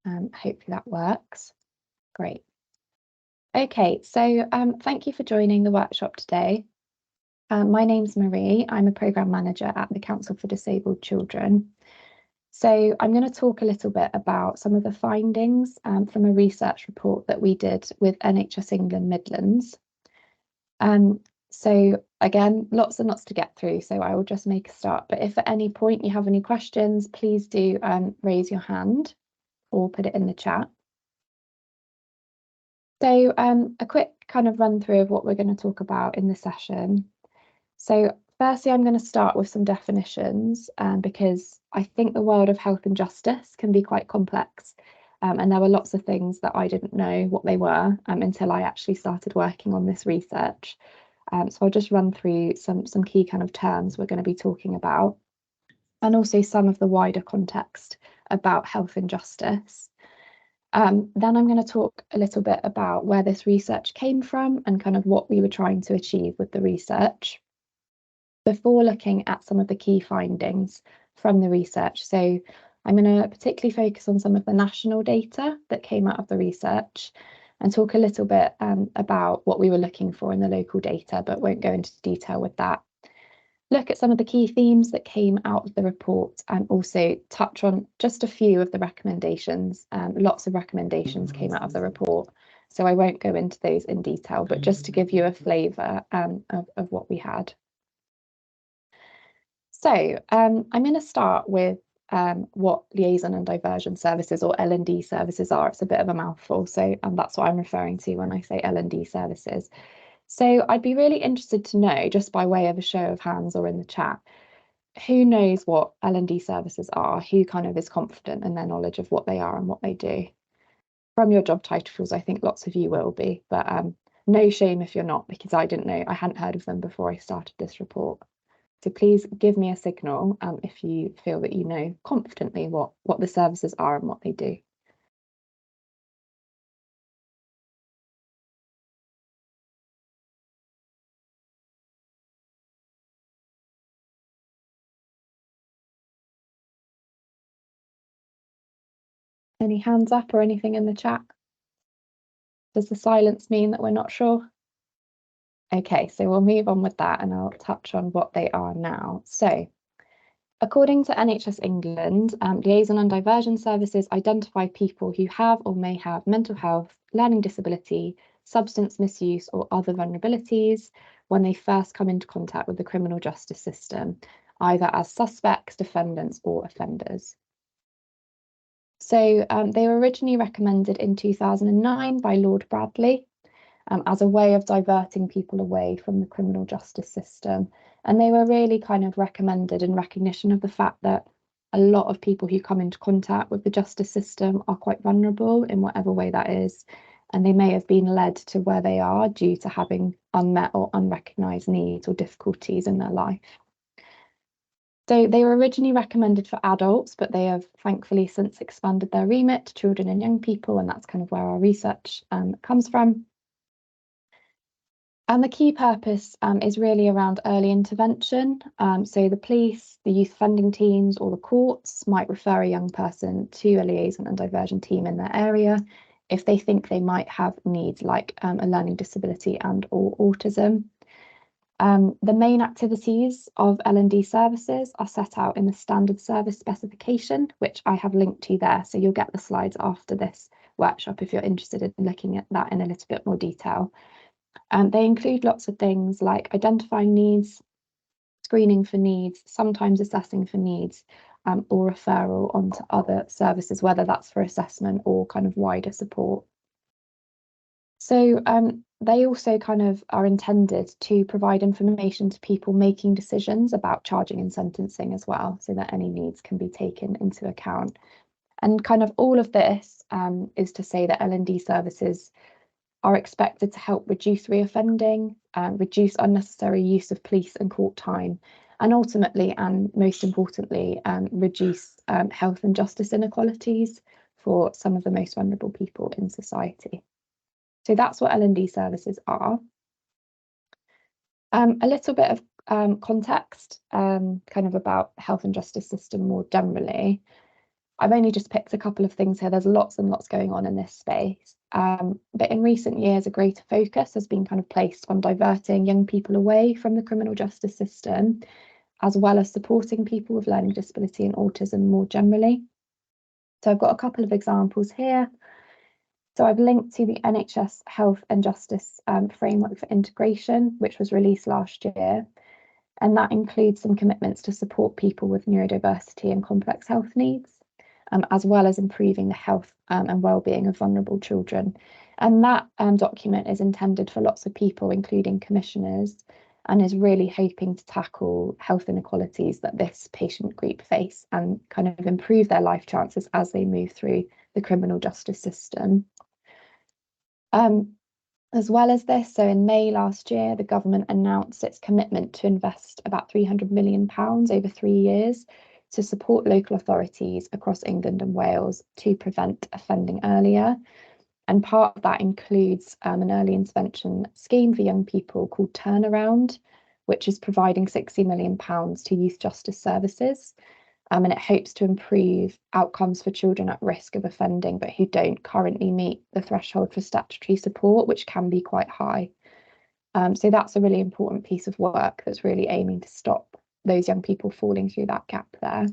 Hopefully that works. Great. Okay, so thank you for joining the workshop today. My name's Marie. I'm a programme manager at the Council for Disabled Children. So I'm going to talk a little bit about some of the findings from a research report that we did with NHS England Midlands. So again, lots and lots to get through, so I will just make a start. But if at any point you have any questions, please do raise your hand or put it in the chat. So a quick kind of run through of what we're going to talk about in this session. So firstly, I'm going to start with some definitions because I think the world of health and justice can be quite complex. And there were lots of things that I didn't know what they were until I actually started working on this research. So I'll just run through some key kind of terms we're going to be talking about, and also some of the wider context about health and justice. Then I'm going to talk a little bit about where this research came from and kind of what we were trying to achieve with the research before looking at some of the key findings from the research. So I'm going to particularly focus on some of the national data that came out of the research and talk a little bit about what we were looking for in the local data, but won't go into detail with that. Look at some of the key themes that came out of the report and also touch on just a few of the recommendations. Lots of recommendations came out of the report, so I won't go into those in detail, but just to give you a flavour of what we had. So I'm going to start with what liaison and diversion services, or L&D services, are. It's a bit of a mouthful, so that's what I'm referring to when I say L&D services. So I'd be really interested to know, just by way of a show of hands or in the chat, who knows what L&D services are, who kind of is confident in their knowledge of what they are and what they do. From your job titles, I think lots of you will be, but no shame if you're not, because I didn't know, I hadn't heard of them before I started this report. So please give me a signal if you feel that you know confidently what the services are and what they do. Any hands up or anything in the chat? Does the silence mean that we're not sure? Okay, so we'll move on with that and I'll touch on what they are now. So, according to NHS England, liaison and diversion services identify people who have or may have mental health, learning disability, substance misuse, or other vulnerabilities when they first come into contact with the criminal justice system, either as suspects, defendants, or offenders. So they were originally recommended in 2009 by Lord Bradley as a way of diverting people away from the criminal justice system. And they were really kind of recommended in recognition of the fact that a lot of people who come into contact with the justice system are quite vulnerable in whatever way that is. And they may have been led to where they are due to having unmet or unrecognised needs or difficulties in their life. So they were originally recommended for adults, but they have thankfully since expanded their remit to children and young people, and that's kind of where our research comes from. And the key purpose is really around early intervention. So the police, the youth offending teams, or the courts might refer a young person to a liaison and diversion team in their area if they think they might have needs like a learning disability and or autism. The main activities of L&D services are set out in the standard service specification, which I have linked to there. So you'll get the slides after this workshop if you're interested in looking at that in a little bit more detail. They include lots of things like identifying needs, screening for needs, sometimes assessing for needs, or referral onto other services, whether that's for assessment or kind of wider support. So they also kind of are intended to provide information to people making decisions about charging and sentencing as well, so that any needs can be taken into account. And kind of all of this is to say that L&D services are expected to help reduce reoffending, reduce unnecessary use of police and court time, and ultimately, and most importantly, reduce health and justice inequalities for some of the most vulnerable people in society. So that's what L&D services are. A little bit of context kind of about health and justice system more generally. I've only just picked a couple of things here. There's lots and lots going on in this space. But in recent years, a greater focus has been kind of placed on diverting young people away from the criminal justice system, as well as supporting people with learning disability and autism more generally. So I've got a couple of examples here. So I've linked to the NHS Health and Justice Framework for Integration, which was released last year. And that includes some commitments to support people with neurodiversity and complex health needs, as well as improving the health and well-being of vulnerable children. And that document is intended for lots of people, including commissioners, and is really hoping to tackle health inequalities that this patient group face and kind of improve their life chances as they move through the criminal justice system. As well as this, so in May last year, the government announced its commitment to invest about £300 million over 3 years to support local authorities across England and Wales to prevent offending earlier. And part of that includes an early intervention scheme for young people called Turnaround, which is providing £60 million to youth justice services. And it hopes to improve outcomes for children at risk of offending, but who don't currently meet the threshold for statutory support, which can be quite high. So that's a really important piece of work that's really aiming to stop those young people falling through that gap there.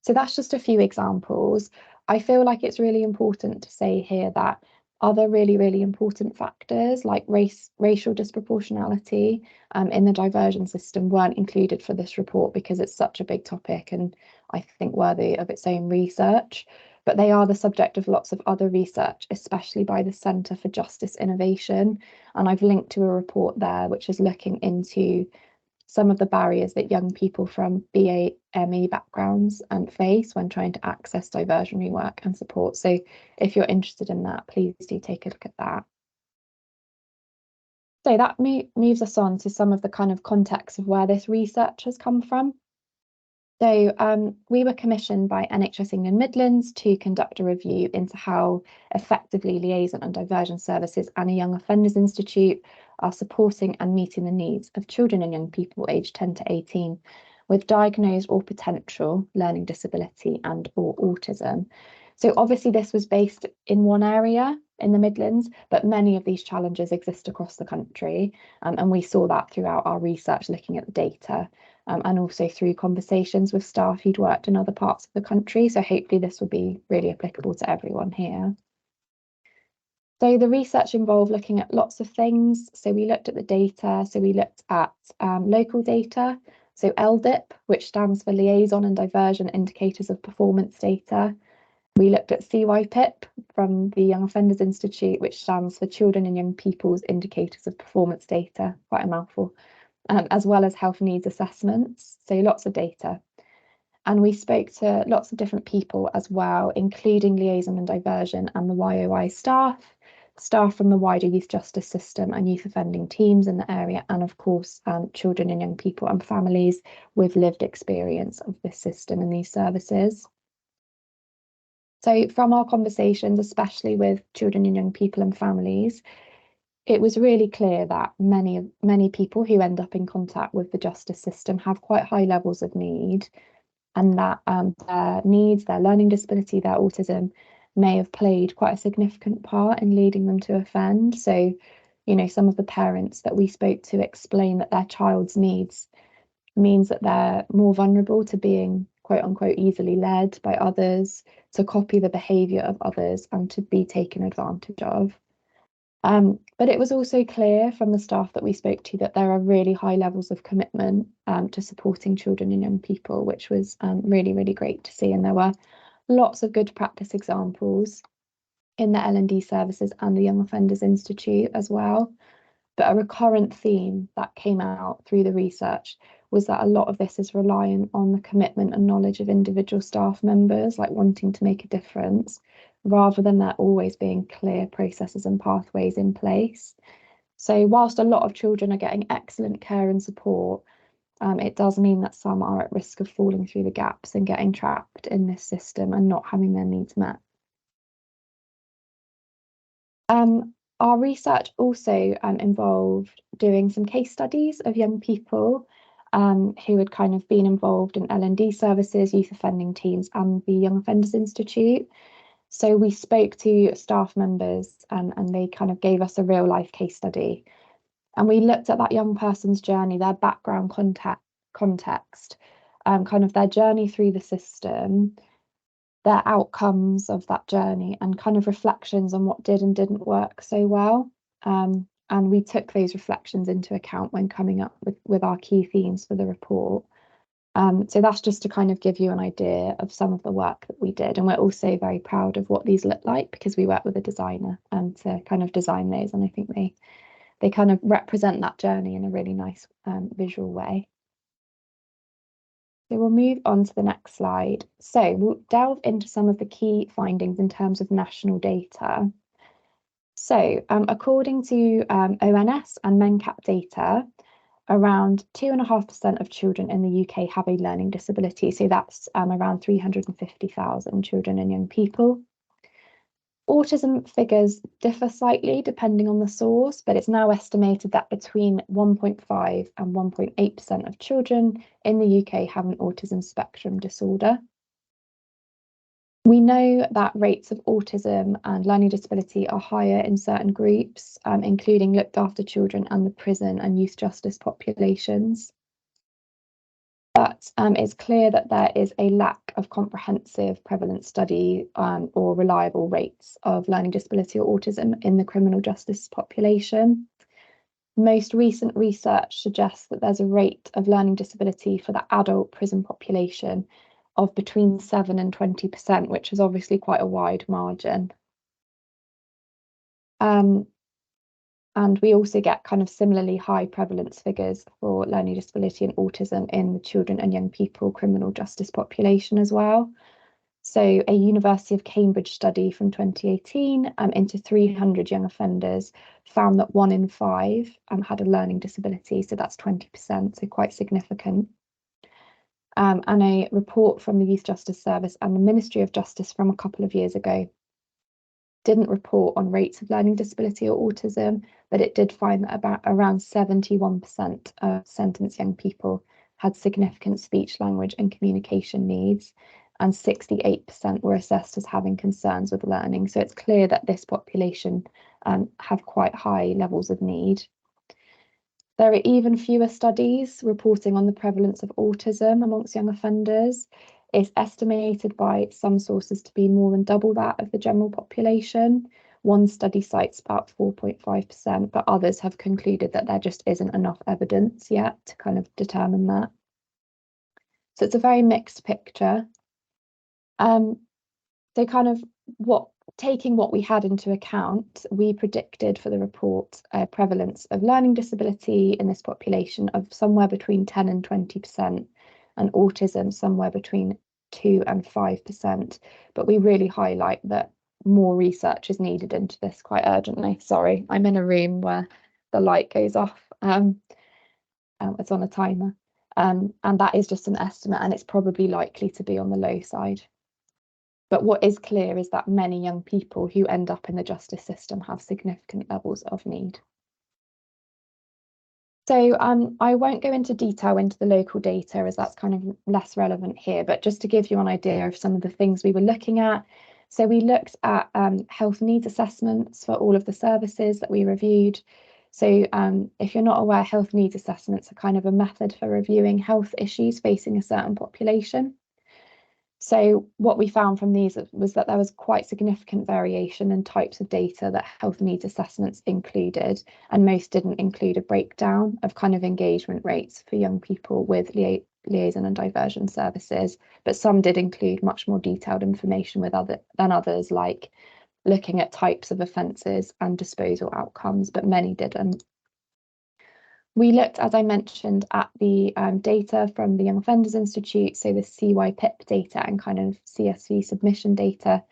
So that's just a few examples. I feel like it's really important to say here that other really, really important factors like racial disproportionality in the diversion system weren't included for this report because it's such a big topic and I think worthy of its own research. But they are the subject of lots of other research, especially by the Centre for Justice Innovation. And I've linked to a report there which is looking into some of the barriers that young people from BAME backgrounds face when trying to access diversionary work and support. So if you're interested in that, please do take a look at that. So that moves us on to some of the kind of context of where this research has come from. So we were commissioned by NHS England Midlands to conduct a review into how effectively liaison and diversion services and a Young Offenders Institute are supporting and meeting the needs of children and young people aged 10 to 18 with diagnosed or potential learning disability and or autism. So obviously this was based in one area in the Midlands, but many of these challenges exist across the country. And we saw that throughout our research looking at the data. And also through conversations with staff who'd worked in other parts of the country. So hopefully this will be really applicable to everyone here. So the research involved looking at lots of things. So we looked at the data. So we looked at local data. So LDIP, which stands for Liaison and Diversion Indicators of Performance Data. We looked at CYP from the Young Offenders Institute, which stands for Children and Young People's Indicators of Performance Data, quite a mouthful. As well as health needs assessments, so lots of data. And we spoke to lots of different people as well, including liaison and diversion and the YOI staff from the wider youth justice system and youth offending teams in the area, and of course, children and young people and families with lived experience of this system and these services. So from our conversations, especially with children and young people and families, it was really clear that many people who end up in contact with the justice system have quite high levels of need, and that their needs, their learning disability, their autism may have played quite a significant part in leading them to offend. So, you know, some of the parents that we spoke to explain that their child's needs means that they're more vulnerable to being quote unquote easily led by others, to copy the behaviour of others, and to be taken advantage of. But it was also clear from the staff that we spoke to that there are really high levels of commitment to supporting children and young people, which was really, really great to see. And there were lots of good practice examples in the L&D services and the Young Offenders Institute as well. But a recurrent theme that came out through the research was that a lot of this is reliant on the commitment and knowledge of individual staff members, like wanting to make a difference, rather than there always being clear processes and pathways in place. So whilst a lot of children are getting excellent care and support, it does mean that some are at risk of falling through the gaps and getting trapped in this system and not having their needs met. Our research also involved doing some case studies of young people who had kind of been involved in L&D services, youth offending teams, and the Young Offenders Institute. So we spoke to staff members and they kind of gave us a real life case study. And we looked at that young person's journey, their background context, kind of their journey through the system, their outcomes of that journey, and kind of reflections on what did and didn't work so well. And we took those reflections into account when coming up with our key themes for the report. So that's just to kind of give you an idea of some of the work that we did. And we're also very proud of what these look like because we worked with a designer to kind of design those. And I think they kind of represent that journey in a really nice visual way. So we'll move on to the next slide. So we'll delve into some of the key findings in terms of national data. So according to ONS and MenCap data, around 2.5% of children in the UK have a learning disability. So that's around 350,000 children and young people. Autism figures differ slightly depending on the source, but it's now estimated that between 1.5 and 1.8% of children in the UK have an autism spectrum disorder. We know that rates of autism and learning disability are higher in certain groups, including looked after children and the prison and youth justice populations. But it's clear that there is a lack of comprehensive prevalence study or reliable rates of learning disability or autism in the criminal justice population. Most recent research suggests that there's a rate of learning disability for the adult prison population of between 7 and 20%, which is obviously quite a wide margin. And we also get kind of similarly high prevalence figures for learning disability and autism in the children and young people criminal justice population as well. So a University of Cambridge study from 2018 into 300 young offenders found that 1 in 5 had a learning disability. So that's 20%, so quite significant. And a report from the Youth Justice Service and the Ministry of Justice from a couple of years ago didn't report on rates of learning disability or autism, but it did find that around 71% of sentenced young people had significant speech, language, and communication needs, and 68% were assessed as having concerns with learning. So it's clear that this population have quite high levels of need. There are even fewer studies reporting on the prevalence of autism amongst young offenders. It's estimated by some sources to be more than double that of the general population. One study cites about 4.5%, but others have concluded that there just isn't enough evidence yet to kind of determine that. So it's a very mixed picture. So kind of taking what we had into account, we predicted for the report a prevalence of learning disability in this population of somewhere between 10 and 20%, and autism somewhere between 2 and 5%. But we really highlight that more research is needed into this quite urgently. Sorry, I'm in a room where the light goes off. It's on a timer. And that is just an estimate, and it's probably likely to be on the low side. But what is clear is that many young people who end up in the justice system have significant levels of need. So I won't go into detail into the local data as that's kind of less relevant here, but just to give you an idea of some of the things we were looking at. So we looked at health needs assessments for all of the services that we reviewed. So if you're not aware, health needs assessments are kind of a method for reviewing health issues facing a certain population. So what we found from these was that there was quite significant variation in types of data that health needs assessments included, and most didn't include a breakdown of kind of engagement rates for young people with liaison and diversion services, but some did include much more detailed information than others, like looking at types of offences and disposal outcomes, but many didn't. We looked, as I mentioned, at the data from the Young Offenders Institute, so the CYP data and kind of CSV submission data.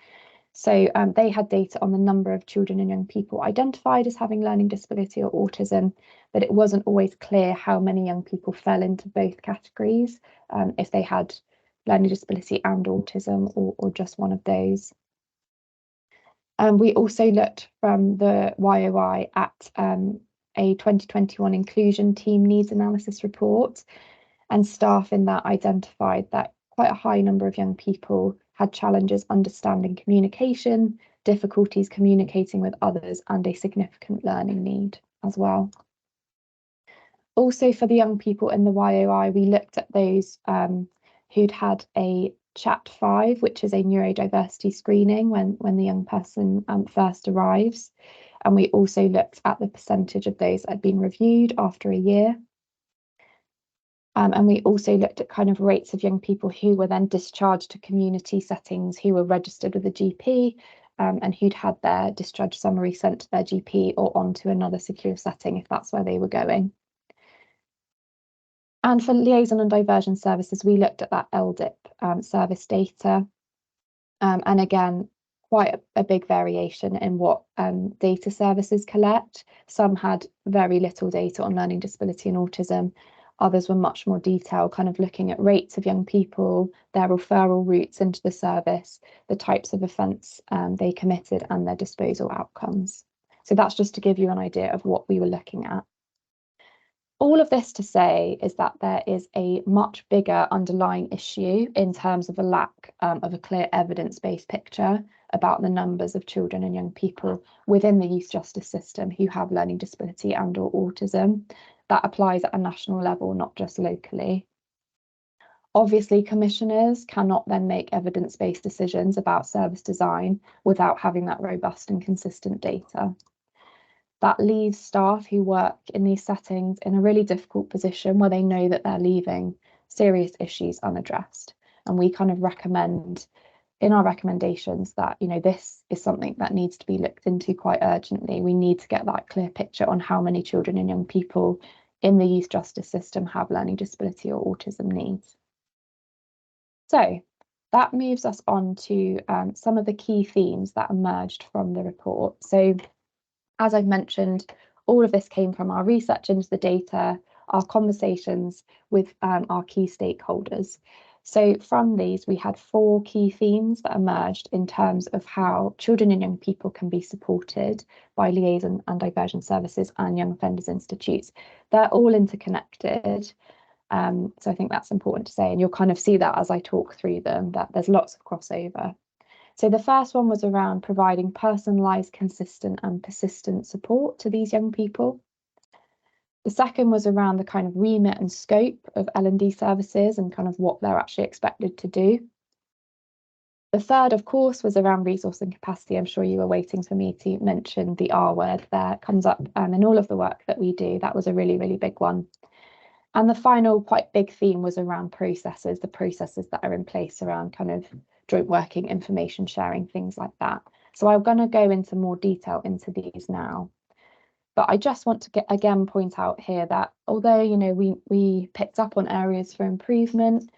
So they had data on the number of children and young people identified as having learning disability or autism, but it wasn't always clear how many young people fell into both categories, if they had learning disability and autism or just one of those. We also looked from the YOI at a 2021 inclusion team needs analysis report. And staff in that identified that quite a high number of young people had challenges understanding communication, difficulties communicating with others, and a significant learning need as well. Also, for the young people in the YOI, we looked at those who'd had a CHAT5, which is a neurodiversity screening when the young person first arrives. And we also looked at the percentage of those that had been reviewed after a year. And we also looked at kind of rates of young people who were then discharged to community settings, who were registered with a GP, and who'd had their discharge summary sent to their GP or onto another secure setting if that's where they were going. And for liaison and diversion services, we looked at that LDIP service data. And again, quite a big variation in what data services collect. Some had very little data on learning disability and autism. Others were much more detailed, kind of looking at rates of young people, their referral routes into the service, the types of offence they committed, and their disposal outcomes. So that's just to give you an idea of what we were looking at. All of this to say is that there is a much bigger underlying issue in terms of a lack of a clear evidence-based picture about the numbers of children and young people within the youth justice system who have learning disability and/or autism. That applies at a national level, not just locally. Obviously, commissioners cannot then make evidence-based decisions about service design without having that robust and consistent data. That leaves staff who work in these settings in a really difficult position where they know that they're leaving serious issues unaddressed. And we kind of recommend in our recommendations that, you know, this is something that needs to be looked into quite urgently. We need to get that clear picture on how many children and young people in the youth justice system have learning disability or autism needs. So that moves us on to some of the key themes that emerged from the report. So as I've mentioned, all of this came from our research into the data, our conversations with our key stakeholders. So from these, we had 4 key themes that emerged in terms of how children and young people can be supported by liaison and diversion services and young offenders institutes. They're all interconnected. So I think that's important to say, and you'll kind of see that as I talk through them, that there's lots of crossover. So the first one was around providing personalised, consistent and persistent support to these young people. The second was around the kind of remit and scope of L&D services and kind of what they're actually expected to do. The third, of course, was around resource and capacity. I'm sure you were waiting for me to mention the R word there. It comes up in all of the work that we do. That was a really, really big one. And the final quite big theme was around processes, the processes that are in place around kind of joint working, information sharing, things like that. So I'm going to go into more detail into these now. But I just want to again point out here that although, you know, we picked up on areas for improvement,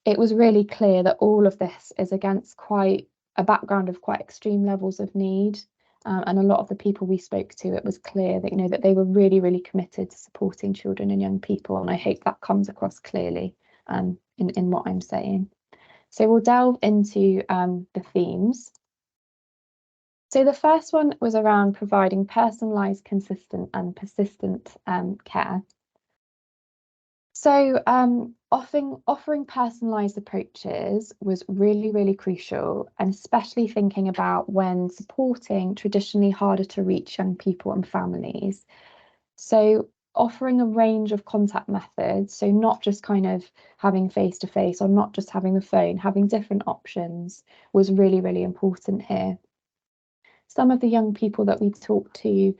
it was really clear that all of this is against quite a background of quite extreme levels of need. And a lot of the people we spoke to, it was clear that, you know, that they were really, really committed to supporting children and young people. And I hope that comes across clearly in what I'm saying. So we'll delve into the themes. So the first one was around providing personalised, consistent and persistent care. So offering personalised approaches was really, really crucial, and especially thinking about when supporting traditionally harder to reach young people and families. So offering a range of contact methods, so not just kind of having face-to-face or not just having the phone, having different options was really, really important here. Some of the young people that we talked to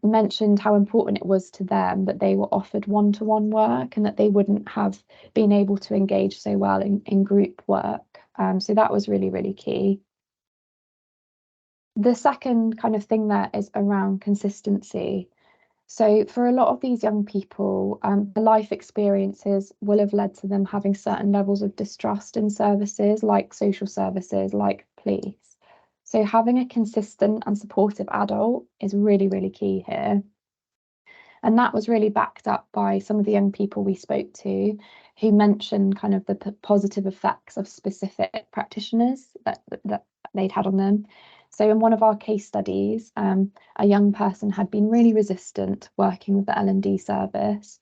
mentioned how important it was to them that they were offered one-to-one work and that they wouldn't have been able to engage so well in group work. So that was really, really key. The second kind of thing there is around consistency. So for a lot of these young people, the life experiences will have led to them having certain levels of distrust in services like social services, like police. So having a consistent and supportive adult is really, really key here. And that was really backed up by some of the young people we spoke to who mentioned kind of the positive effects of specific practitioners that they'd had on them. So in one of our case studies, a young person had been really resistant working with the L&D service.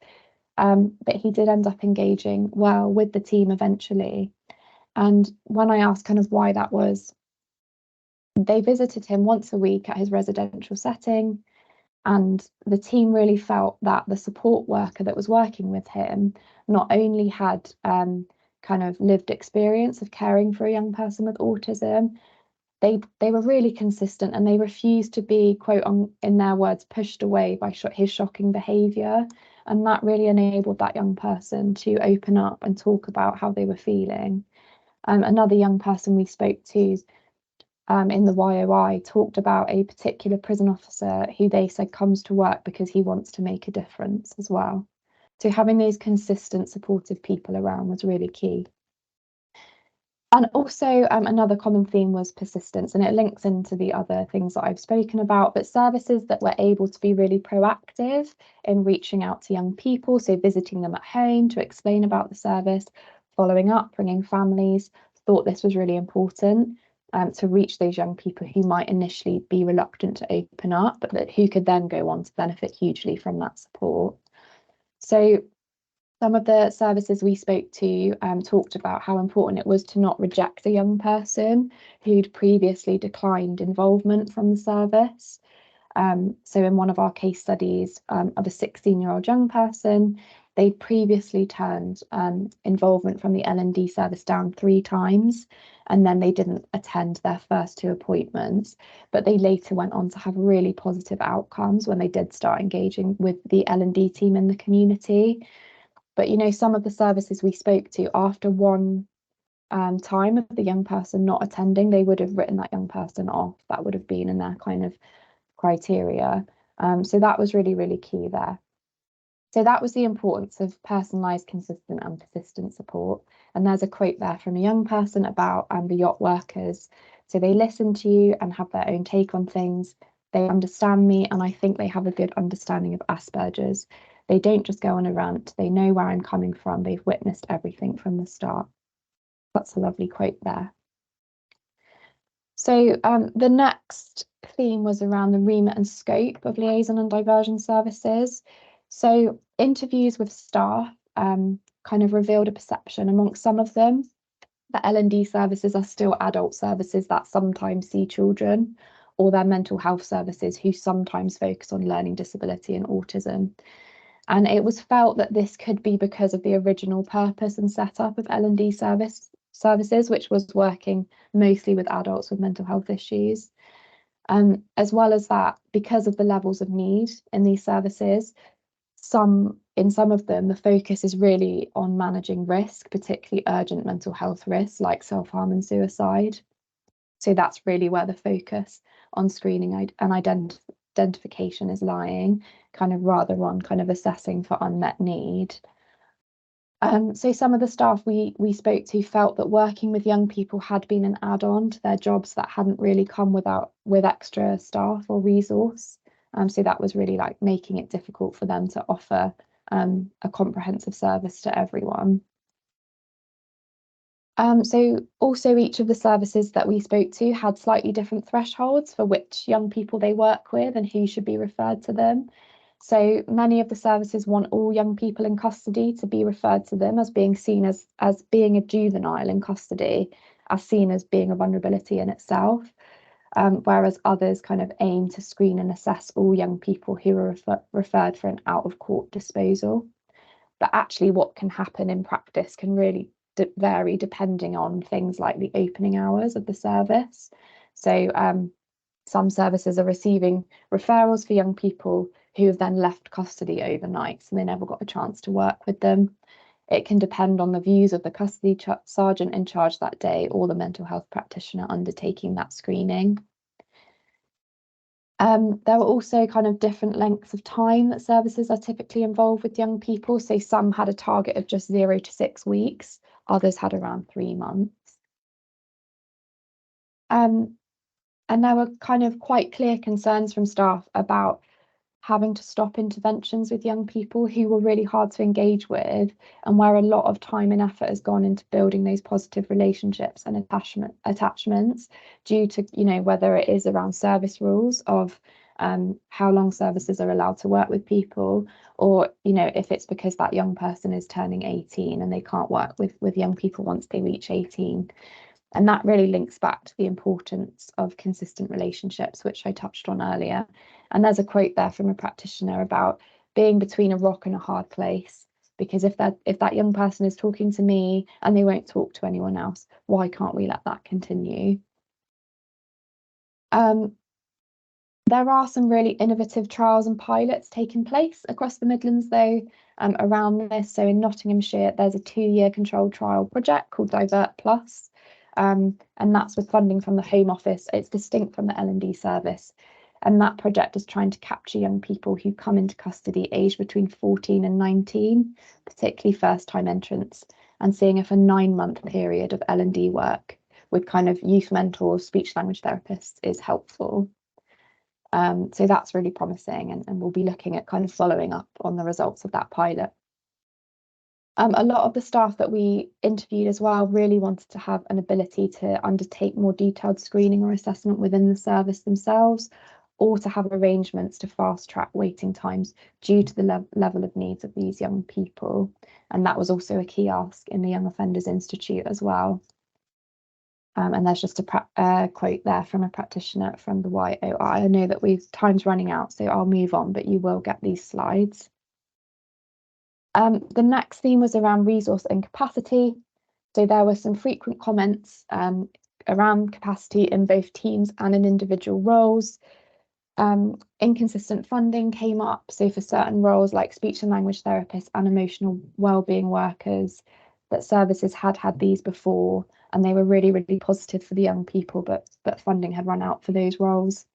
but he did end up engaging well with the team eventually. And when I asked kind of why that was, they visited him once a week at his residential setting, and the team really felt that the support worker that was working with him not only had kind of lived experience of caring for a young person with autism, they were really consistent, and they refused to be, quote on in their words, pushed away by his shocking behaviour. And that really enabled that young person to open up and talk about how they were feeling. Another young person we spoke to in the YOI talked about a particular prison officer who they said comes to work because he wants to make a difference as well. So having those consistent, supportive people around was really key. And also another common theme was persistence, and it links into the other things that I've spoken about, but services that were able to be really proactive in reaching out to young people, so visiting them at home to explain about the service, following up, bringing families, thought this was really important to reach those young people who might initially be reluctant to open up, but who could then go on to benefit hugely from that support. So some of the services we spoke to talked about how important it was to not reject a young person who'd previously declined involvement from the service. So in one of our case studies of a 16-year-old young person, they'd previously turned involvement from the L&D service down 3 times, and then they didn't attend their first 2 appointments, but they later went on to have really positive outcomes when they did start engaging with the L&D team in the community. But, you know, some of the services we spoke to, after one time of the young person not attending, they would have written that young person off. That would have been in their kind of criteria. So that was really, really key there. So that was the importance of personalised, consistent and persistent support. And there's a quote there from a young person about the yacht workers. So they listen to you and have their own take on things. They understand me, and I think they have a good understanding of Asperger's. They don't just go on a rant. They know where I'm coming from. They've witnessed everything from the start. That's a lovely quote there. So the next theme was around the remit and scope of liaison and diversion services. So interviews with staff kind of revealed a perception amongst some of them that L&D services are still adult services that sometimes see children, or their mental health services who sometimes focus on learning disability and autism. And it was felt that this could be because of the original purpose and setup of L&D services, which was working mostly with adults with mental health issues. As well as that, because of the levels of need in these services, in some of them, the focus is really on managing risk, particularly urgent mental health risks like self-harm and suicide. So that's really where the focus on screening and identification is lying, kind of rather on kind of assessing for unmet need. So some of the staff we spoke to felt that working with young people had been an add-on to their jobs that hadn't really come with extra staff or resource. So that was really like making it difficult for them to offer a comprehensive service to everyone. So also each of the services that we spoke to had slightly different thresholds for which young people they work with and who should be referred to them. So many of the services want all young people in custody to be referred to them as being seen as being a juvenile in custody, as seen as being a vulnerability in itself. Whereas others kind of aim to screen and assess all young people who are referred for an out-of-court disposal. But actually what can happen in practice can really vary depending on things like the opening hours of the service. So some services are receiving referrals for young people who have then left custody overnight, so they never got a chance to work with them. It can depend on the views of the custody sergeant in charge that day or the mental health practitioner undertaking that screening. There are also kind of different lengths of time that services are typically involved with young people. So some had a target of just 0 to 6 weeks, others had around 3 months. And there were kind of quite clear concerns from staff about having to stop interventions with young people who were really hard to engage with, and where a lot of time and effort has gone into building those positive relationships and attachments due to, you know, whether it is around service rules of how long services are allowed to work with people, or if it's because that young person is turning 18 and they can't work with young people once they reach 18. And that really links back to the importance of consistent relationships, which I touched on earlier. And there's a quote there from a practitioner about being between a rock and a hard place, because if that young person is talking to me and they won't talk to anyone else, why can't we let that continue? There are some really innovative trials and pilots taking place across the Midlands, though, around this. So in Nottinghamshire, there's a 2-year controlled trial project called Divert Plus, and that's with funding from the Home Office. It's distinct from the L&D service. And that project is trying to capture young people who come into custody aged between 14 and 19, particularly first-time entrants, and seeing if a 9-month period of L&D work with kind of youth mentors, speech language therapists is helpful. So that's really promising, and we'll be looking at kind of following up on the results of that pilot. A lot of the staff that we interviewed as well really wanted to have an ability to undertake more detailed screening or assessment within the service themselves, or to have arrangements to fast track waiting times due to the level of needs of these young people. And that was also a key ask in the Young Offenders Institute as well. And there's just a quote there from a practitioner from the YOI. I know that time's running out, so I'll move on, but you will get these slides. The next theme was around resource and capacity. So there were some frequent comments around capacity in both teams and in individual roles. Inconsistent funding came up. So for certain roles like speech and language therapists and emotional wellbeing workers, that services had these before, and they were really, really positive for the young people, but funding had run out for those roles.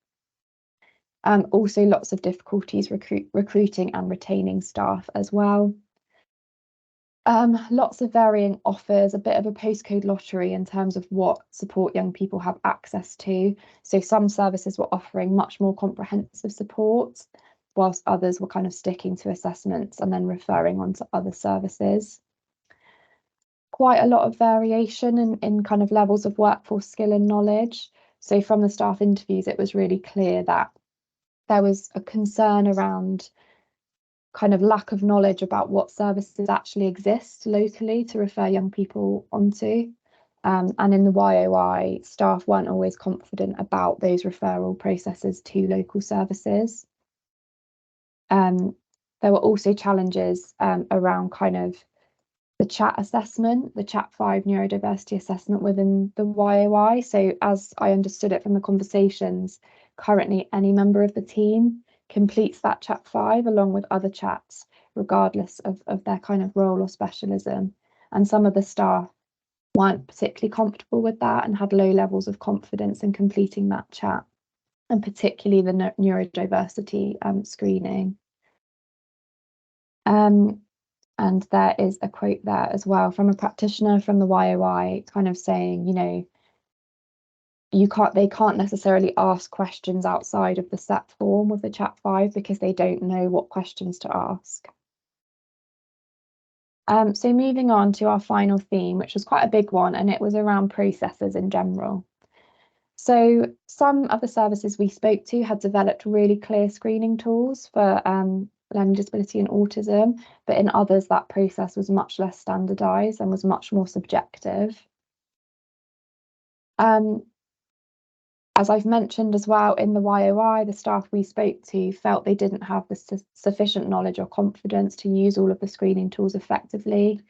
Also lots of difficulties recruiting and retaining staff as well. Lots of varying offers, a bit of a postcode lottery in terms of what support young people have access to. So some services were offering much more comprehensive support, whilst others were kind of sticking to assessments and then referring on to other services. Quite a lot of variation in kind of levels of workforce skill and knowledge. So from the staff interviews, it was really clear that there was a concern around kind of lack of knowledge about what services actually exist locally to refer young people onto. And in the YOI, staff weren't always confident about those referral processes to local services. There were also challenges around kind of the chat assessment, the chat 5 neurodiversity assessment within the YOI. So as I understood it from the conversations, currently any member of the team completes that chat 5 along with other chats, regardless of their kind of role or specialism. And some of the staff weren't particularly comfortable with that and had low levels of confidence in completing that chat, and particularly the neurodiversity screening. And there is a quote there as well from a practitioner from the YOI kind of saying, they can't necessarily ask questions outside of the set form of the chat 5 because they don't know what questions to ask. So moving on to our final theme, which was quite a big one, and it was around processes in general. So some of the services we spoke to had developed really clear screening tools for learning disability and autism, but in others that process was much less standardised and was much more subjective. As I've mentioned as well, in the YOI, the staff we spoke to felt they didn't have the sufficient knowledge or confidence to use all of the screening tools effectively.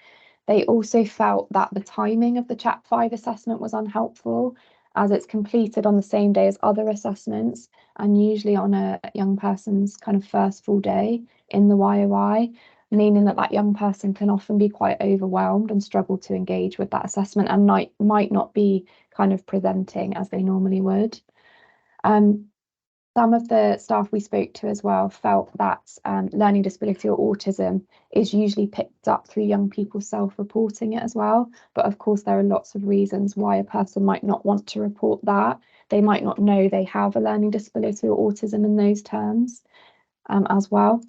They also felt that the timing of the Chat 5 assessment was unhelpful, as it's completed on the same day as other assessments and usually on a young person's kind of first full day in the YOI, meaning that young person can often be quite overwhelmed and struggle to engage with that assessment and might not be kind of presenting as they normally would. Some of the staff we spoke to as well felt that learning disability or autism is usually picked up through young people self-reporting it as well. But of course, there are lots of reasons why a person might not want to report that. They might not know they have a learning disability or autism in those terms as well.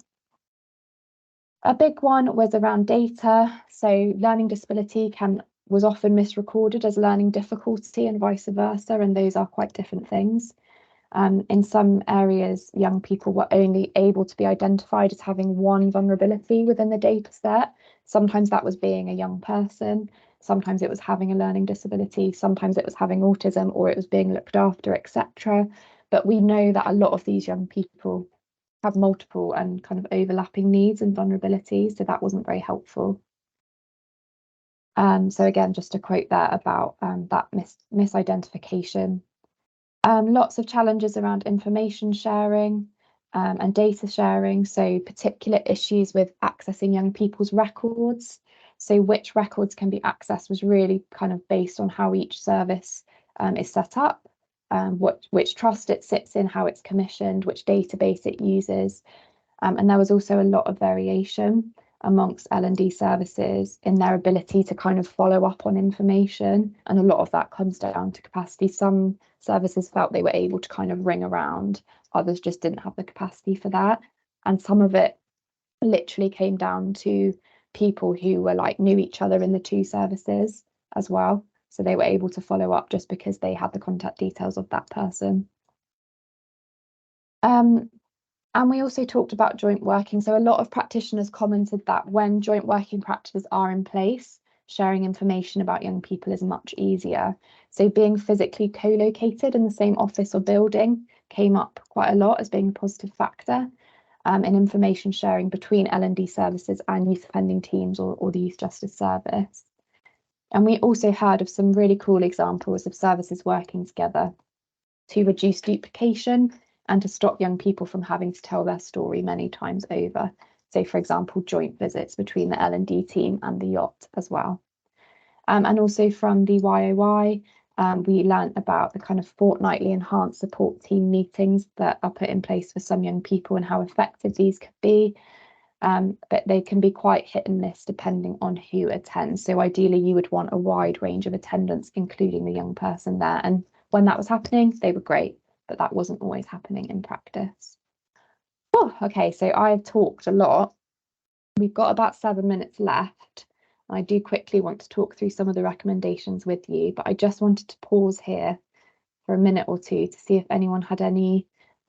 A big one was around data. So learning disability was often misrecorded as learning difficulty and vice versa, and those are quite different things. In some areas, young people were only able to be identified as having one vulnerability within the data set. Sometimes that was being a young person, sometimes it was having a learning disability, sometimes it was having autism, or it was being looked after, etc. But we know that a lot of these young people have multiple and kind of overlapping needs and vulnerabilities, so that wasn't very helpful. So again, just to quote there about that misidentification. Lots of challenges around information sharing and data sharing. So particular issues with accessing young people's records. So which records can be accessed was really kind of based on how each service is set up, which trust it sits in, how it's commissioned, which database it uses. And there was also a lot of variation amongst L&D services in their ability to kind of follow up on information. And a lot of that comes down to capacity. Some services felt they were able to kind of ring around, others just didn't have the capacity for that. And some of it literally came down to people who were like knew each other in the two services as well. So they were able to follow up just because they had the contact details of that person. And we also talked about joint working. So a lot of practitioners commented that when joint working practices are in place, sharing information about young people is much easier. So being physically co-located in the same office or building came up quite a lot as being a positive factor in information sharing between L&D services and youth offending teams or the Youth Justice Service. And we also heard of some really cool examples of services working together to reduce duplication and to stop young people from having to tell their story many times over. So, for example, joint visits between the L&D team and the yacht as well. And also from the YOY, we learnt about the kind of fortnightly enhanced support team meetings that are put in place for some young people and how effective these could be. But they can be quite hit and miss depending on who attends. So ideally, you would want a wide range of attendance, including the young person there. And when that was happening, they were great, but that wasn't always happening in practice. Oh, okay, so I've talked a lot. We've got about 7 minutes left. I do quickly want to talk through some of the recommendations with you, but I just wanted to pause here for a minute or two to see if anyone had any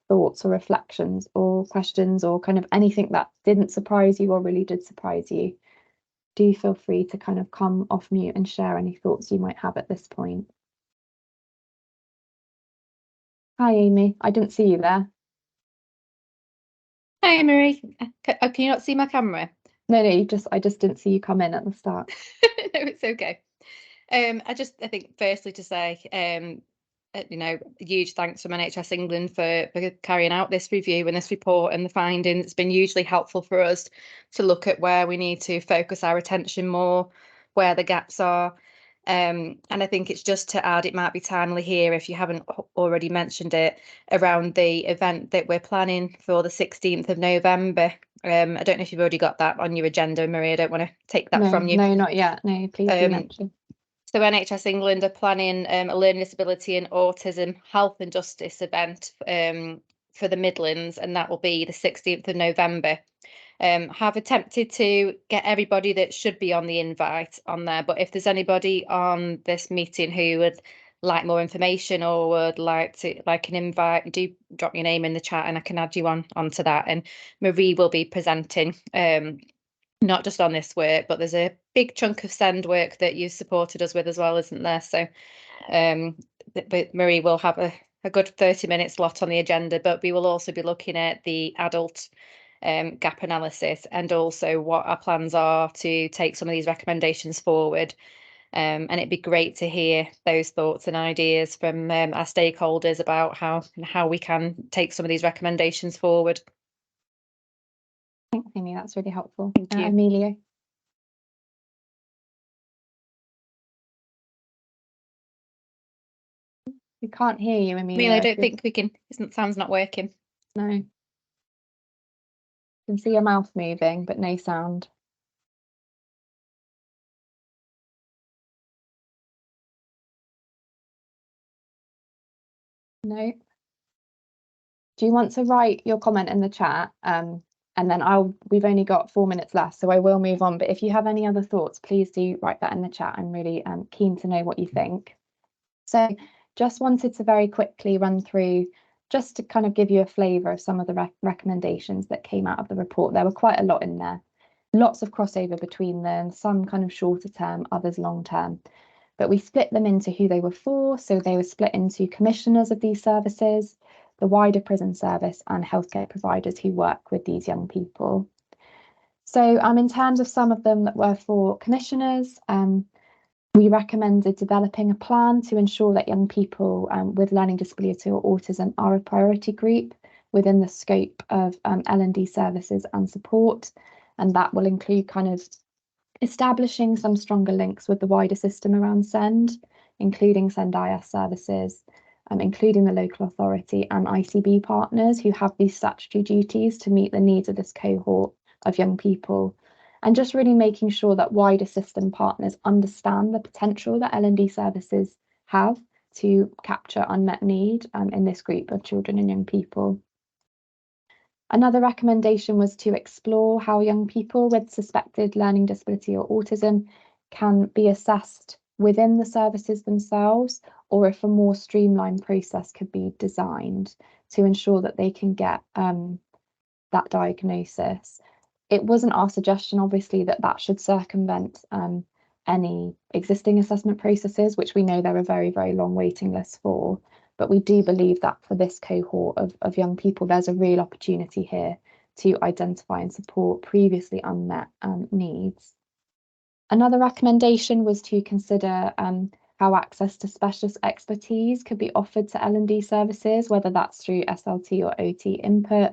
thoughts or reflections or questions or kind of anything that didn't surprise you or really did surprise you. Do feel free to kind of come off mute and share any thoughts you might have at this point. Hi, Amy. I didn't see you there. Hi, Marie. Can you not see my camera? No, I just didn't see you come in at the start. No, it's okay. I think firstly to say, a huge thanks from NHS England for carrying out this review and this report and the findings. It's been hugely helpful for us to look at where we need to focus our attention more, where the gaps are. And I think it's just to add, it might be timely here if you haven't already mentioned it, around the event that we're planning for the 16th of November. I don't know if you've already got that on your agenda, Marie. I don't want to take that from you. No, not yet. No, please do mention. So NHS England are planning a learning disability and autism health and justice event for the Midlands, and that will be the 16th of November. Have attempted to get everybody that should be on the invite on there, but if there's anybody on this meeting who would like more information or would like an invite, do drop your name in the chat and I can add you onto that. And Marie will be presenting not just on this work, but there's a big chunk of SEND work that you supported us with as well, isn't there? So but Marie will have a good 30-minute slot on the agenda, but we will also be looking at the adult gap analysis and also what our plans are to take some of these recommendations forward. And it'd be great to hear those thoughts and ideas from our stakeholders about how we can take some of these recommendations forward. Thanks, Amy. That's really helpful. Thank you. Amelia. We can't hear you, Amelia. I don't think we can. Sound's not working. No. You can see your mouth moving, but no sound. No. Do you want to write your comment in the chat? And then we've only got 4 minutes left, so I will move on. But if you have any other thoughts, please do write that in the chat. I'm really keen to know what you think. So just wanted to very quickly run through just to kind of give you a flavour of some of the recommendations that came out of the report. There were quite a lot in there, lots of crossover between them, some kind of shorter term, others long term. But we split them into who they were for. So they were split into commissioners of these services, the wider prison service, and healthcare providers who work with these young people. So in terms of some of them that were for commissioners, we recommended developing a plan to ensure that young people with learning disability or autism are a priority group within the scope of L&D services and support. And that will include kind of establishing some stronger links with the wider system around SEND, including SEND IS services, including the local authority and ICB partners who have these statutory duties to meet the needs of this cohort of young people. And just really making sure that wider system partners understand the potential that L&D services have to capture unmet need in this group of children and young people. Another recommendation was to explore how young people with suspected learning disability or autism can be assessed within the services themselves, or if a more streamlined process could be designed to ensure that they can get that diagnosis. It wasn't our suggestion, obviously, that should circumvent any existing assessment processes, which we know there are very, very long waiting lists for. But we do believe that for this cohort of young people, there's a real opportunity here to identify and support previously unmet needs. Another recommendation was to consider how access to specialist expertise could be offered to L&D services, whether that's through SLT or OT input.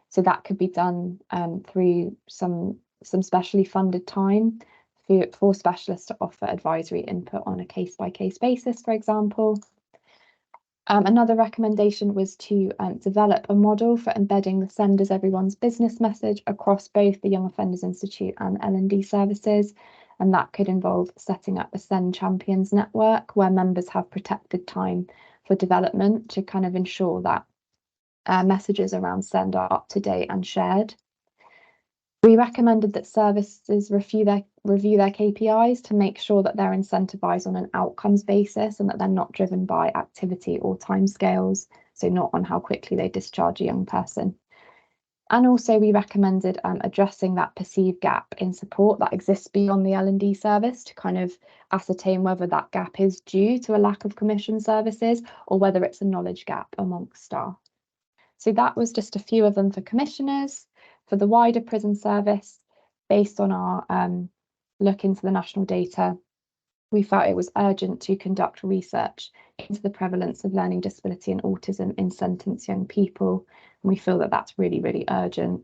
So that could be done through some specially funded time for specialists to offer advisory input on a case-by-case basis, for example. Another recommendation was to develop a model for embedding the SEND as everyone's business message across both the Young Offenders Institute and L&D services. And that could involve setting up a SEND Champions network where members have protected time for development to kind of ensure that messages around SEND are up to date and shared. We recommended that services review their KPIs to make sure that they're incentivised on an outcomes basis and that they're not driven by activity or timescales, so not on how quickly they discharge a young person. And also we recommended addressing that perceived gap in support that exists beyond the L&D service to kind of ascertain whether that gap is due to a lack of commission services or whether it's a knowledge gap amongst staff. So that was just a few of them for commissioners. For the wider prison service, based on our look into the national data, we felt it was urgent to conduct research into the prevalence of learning disability and autism in sentenced young people. And we feel that that's really, really urgent.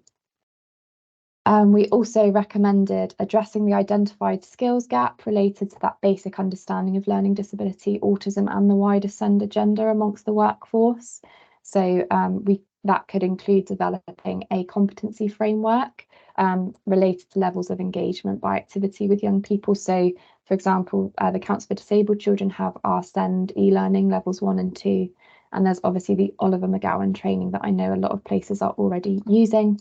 We also recommended addressing the identified skills gap related to that basic understanding of learning disability, autism, and the wider SEND agenda amongst the workforce. So that could include developing a competency framework related to levels of engagement by activity with young people. So, for example, the Council for Disabled Children have our SEND e-learning levels 1 and 2, and there's obviously the Oliver McGowan training that I know a lot of places are already using.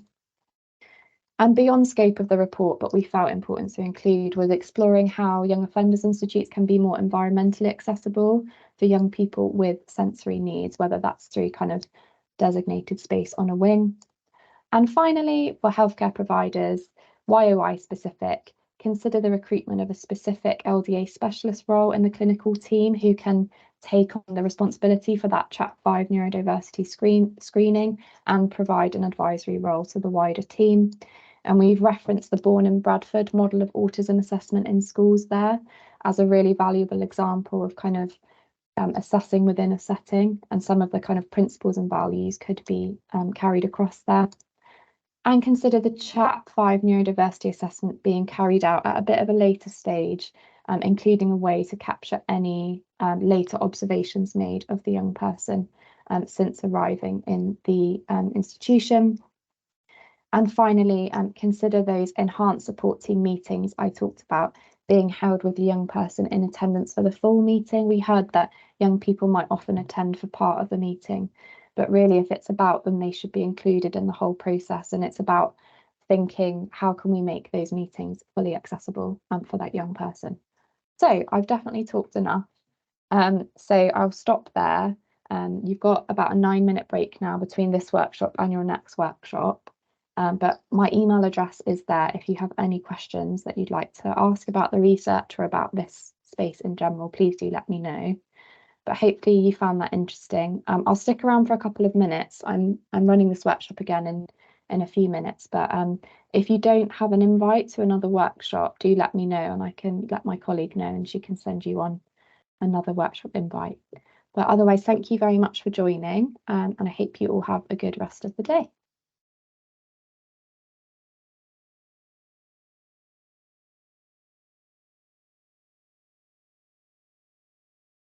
And beyond scope of the report, but we felt important to include, was exploring how Young Offenders Institutes can be more environmentally accessible for young people with sensory needs, whether that's through kind of designated space on a wing. And finally, for healthcare providers, YOI specific, consider the recruitment of a specific LDA specialist role in the clinical team who can take on the responsibility for that Chat 5 neurodiversity screening and provide an advisory role to the wider team. And we've referenced the Bourne and Bradford model of autism assessment in schools there as a really valuable example of kind of assessing within a setting, and some of the kind of principles and values could be carried across there. And consider the Chat 5 neurodiversity assessment being carried out at a bit of a later stage, including a way to capture any later observations made of the young person since arriving in the institution. And finally, consider those enhanced support team meetings I talked about being held with the young person in attendance for the full meeting. We heard that young people might often attend for part of the meeting, but really if it's about them, they should be included in the whole process. And it's about thinking, how can we make those meetings fully accessible for that young person? So I've definitely talked enough. So I'll stop there You've got about a 9-minute break now between this workshop and your next workshop. But my email address is there if you have any questions that you'd like to ask about the research or about this space in general, please do let me know. But hopefully you found that interesting. I'll stick around for a couple of minutes. I'm running this workshop again in a few minutes, but if you don't have an invite to another workshop, do let me know and I can let my colleague know and she can send you on another workshop invite. But otherwise, thank you very much for joining, and I hope you all have a good rest of the day.